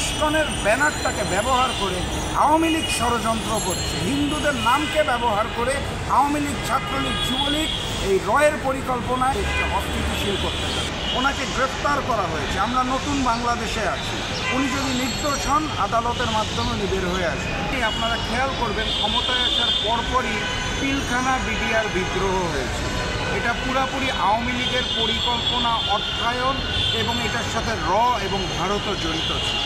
ইসকনের ব্যানারটাকে ব্যবহার করে আওয়ামী লীগ ষড়যন্ত্র করছে, হিন্দুদের নামকে ব্যবহার করে আওয়ামী লীগ, ছাত্রলীগ, যুবলীগ এই রয়ের পরিকল্পনায় অস্থিতিশীল করতে চায়। ওনাকে গ্রেফতার করা হয়েছে। আমরা নতুন বাংলাদেশে আছি। উনি যদি নির্দোষ হন, আদালতের মাধ্যমে উনি বের হয়ে আসবেন। আপনারা খেয়াল করবেন, ক্ষমতায় আসার পরপরই পিলখানা বিডিআর বিদ্রোহ হয়েছে। এটা পুরাপুরি আওয়ামী লীগের পরিকল্পনা, অর্থায়ন এবং এটার সাথে এবং ভারতও জড়িত ছিল।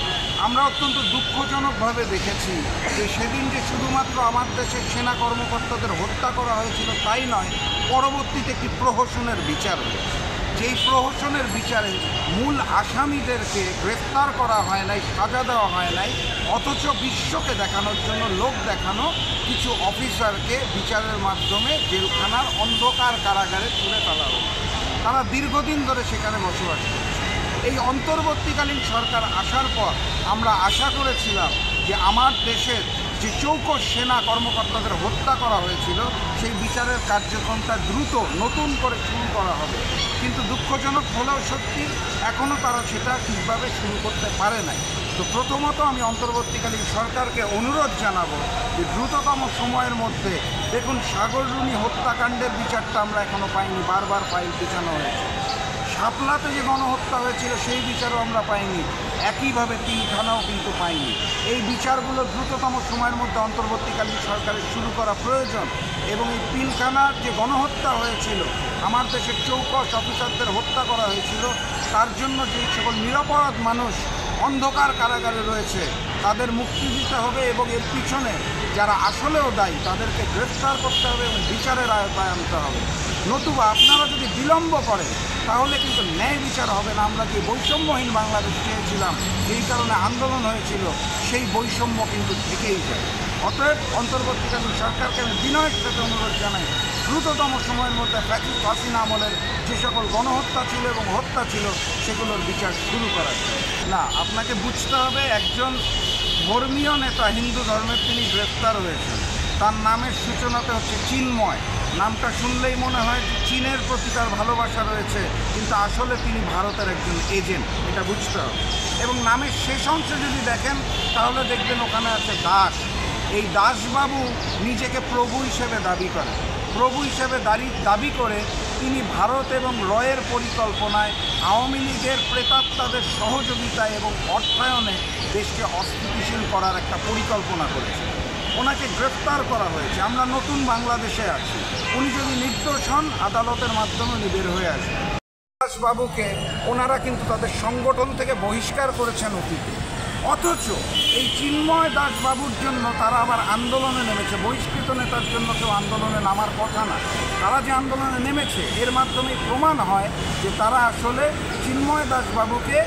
আমরা অত্যন্ত দুঃখজনকভাবে দেখেছি যে সেদিন যে শুধুমাত্র আমার দেশের সেনা কর্মকর্তাদের হত্যা করা হয়েছিল তাই নয়, পরবর্তীতে একটি প্রহসনের বিচার হয়েছে। যেই প্রহসনের বিচারে মূল আসামিদেরকে গ্রেফতার করা হয় নাই, সাজা দেওয়া হয় নাই, অথচ বিশ্বকে দেখানোর জন্য, লোক দেখানো কিছু অফিসারকে বিচারের মাধ্যমে জেলখানার অন্ধকার কারাগারে তুলে ফেলা হলো। তারা দীর্ঘদিন ধরে সেখানে বসবাস করছে। এই অন্তর্বর্তীকালীন সরকার আসার পর আমরা আশা করেছিলাম যে আমার দেশের যে চৌকস সেনা কর্মকর্তাদের হত্যা করা হয়েছিল সেই বিচারের কার্যক্রমটা দ্রুত নতুন করে শুরু করা হবে। কিন্তু দুঃখজনক হলেও সত্যি, এখনও তারা সেটা ঠিকভাবে শুরু করতে পারে নাই। তো প্রথমত আমি অন্তর্বর্তীকালীন সরকারকে অনুরোধ জানাবো যে দ্রুততম সময়ের মধ্যে, দেখুন সাগররুনি হত্যাকাণ্ডের বিচারটা আমরা এখনও পাইনি, বারবার ফাইল পিছানো হয়েছে। শাপলাতে যে গণহত্যা হয়েছিল সেই বিচারও আমরা পাইনি, একইভাবে পিলখানাও কিন্তু পাইনি। এই বিচারগুলো দ্রুততম সময়ের মধ্যে অন্তর্বর্তীকালীন সরকারের শুরু করা প্রয়োজন। এবং এই পিলখানার যে গণহত্যা হয়েছিল, আমার দেশের চৌকস অফিসারদের হত্যা করা হয়েছিল, তার জন্য যে সকল নিরপরাধ মানুষ অন্ধকার কারাগারে রয়েছে তাদের মুক্তি দিতে হবে এবং এর পিছনে যারা আসলেও দায়ী তাদেরকে গ্রেফতার করতে হবে এবং বিচারের আওতায় আনতে হবে। নতুবা আপনারা যদি বিলম্ব করেন তাহলে কিন্তু ন্যায় বিচার হবে না। আমরা যে বৈষম্যহীন বাংলাদেশ চেয়েছিলাম, যেই কারণে আন্দোলন হয়েছিল, সেই বৈষম্য কিন্তু থেকেই যায়। অতএব অন্তর্বর্তীকালীন সরকারকে আমি বিনয়ের সাথে অনুরোধ জানাই, দ্রুততম সময়ের মধ্যে ফ্যাসিস্ট হাসিনা আমলের যে সকল গণহত্যা ছিল এবং হত্যা ছিল সেগুলোর বিচার শুরু করা যায়। না, আপনাকে বুঝতে হবে, একজন ধর্মীয় নেতা, হিন্দু ধর্মের, তিনি গ্রেফতার হয়েছেন। তার নামের সূচনাতে হচ্ছে চিন্ময়। নামটা শুনলেই মনে হয় যে চীনের প্রতি তার ভালোবাসা রয়েছে, কিন্তু আসলে তিনি ভারতের একজন এজেন্ট, এটা বুঝতে হবে। এবং নামের শেষ অংশে যদি দেখেন তাহলে দেখবেন ওখানে আছে দাস। এই দাসবাবু নিজেকে প্রভু হিসেবে দাবি করেন। প্রভু হিসেবে দাবি করে তিনি ভারত এবং রয়ের পরিকল্পনায়, আওয়ামী লীগের প্রেতাত্মাদের সহযোগিতায় এবং অর্থায়নে দেশকে অস্থিতিশীল করার একটা পরিকল্পনা করেছেন। ওনাকে গ্রেফতার করা হয়েছে। আমরা নতুন বাংলাদেশে আছি। উনি যদি নির্দোষ হন, আদালতের মাধ্যমে উনি বের হয়ে আসবেন। দাসবাবুকে ওনারা কিন্তু তাদের সংগঠন থেকে বহিষ্কার করেছেন অতীতে, অথচ এই চিন্ময় দাসবাবুর জন্য তারা আবার আন্দোলনে নেমেছে। বহিষ্কৃত নেতার জন্য কেউ আন্দোলনে নামার কথা না। তারা যে আন্দোলনে নেমেছে এর মাধ্যমে প্রমাণ হয় যে তারা আসলে চিন্ময় দাসবাবুকে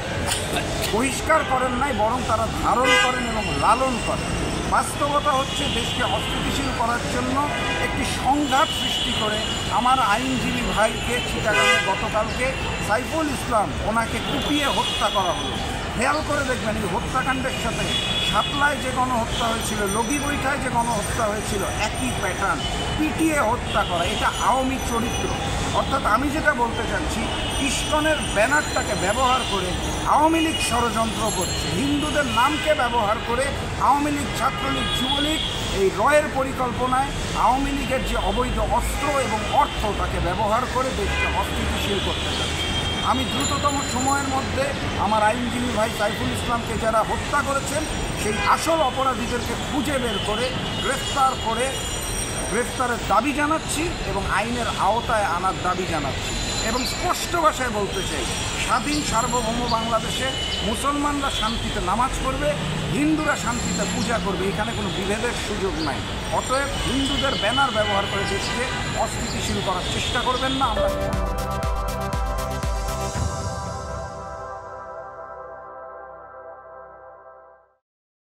বহিষ্কার করেন নাই, বরং তারা ধারণ করেন এবং লালন করেন। বাস্তবতা হচ্ছে, দেশকে অস্থিতিশীল করার জন্য একটি সংঘাত সৃষ্টি করে আমার আইনজীবী ভাইকে চিটাগাংয়ে গতকালকে সাইফুল ইসলাম, ওনাকে কুপিয়ে হত্যা করা হলো। খেয়াল করে দেখবেন, এই হত্যাকাণ্ডের সাথে শাপলায় যে গণহত্যা হয়েছিল, লগিবৈঠায় যে গণহত্যা হয়েছিল, একই প্যাটার্ন, পিটিয়ে হত্যা করা। এটা আওয়ামী চরিত্র। অর্থাৎ আমি যেটা বলতে চাচ্ছি, ইসকনের ব্যানারটাকে ব্যবহার করে আওয়ামী লীগ ষড়যন্ত্র করছে, হিন্দুদের নামকে ব্যবহার করে আওয়ামী লীগ, ছাত্রলীগ, যুবলীগ এই রয়ের পরিকল্পনায় আওয়ামী লীগের যে অবৈধ অস্ত্র এবং অর্থ তাকে ব্যবহার করে দেশকে অস্থিতিশীল করতে চাচ্ছে। আমি দ্রুততম সময়ের মধ্যে আমার আইনজীবী ভাই সাইফুল ইসলামকে যারা হত্যা করেছেন সেই আসল অপরাধীদেরকে খুঁজে বের করে গ্রেফতারের দাবি জানাচ্ছি এবং আইনের আওতায় আনার দাবি জানাচ্ছি। এবং স্পষ্ট ভাষায় বলতে চাই, স্বাধীন সার্বভৌম বাংলাদেশে মুসলমানরা শান্তিতে নামাজ পড়বে, হিন্দুরা শান্তিতে পূজা করবে, এখানে কোনো বিভেদের সুযোগ নাই। অতএব হিন্দুদের ব্যানার ব্যবহার করে দেশকে অস্থিতিশীল করার চেষ্টা করবেন না। আমরা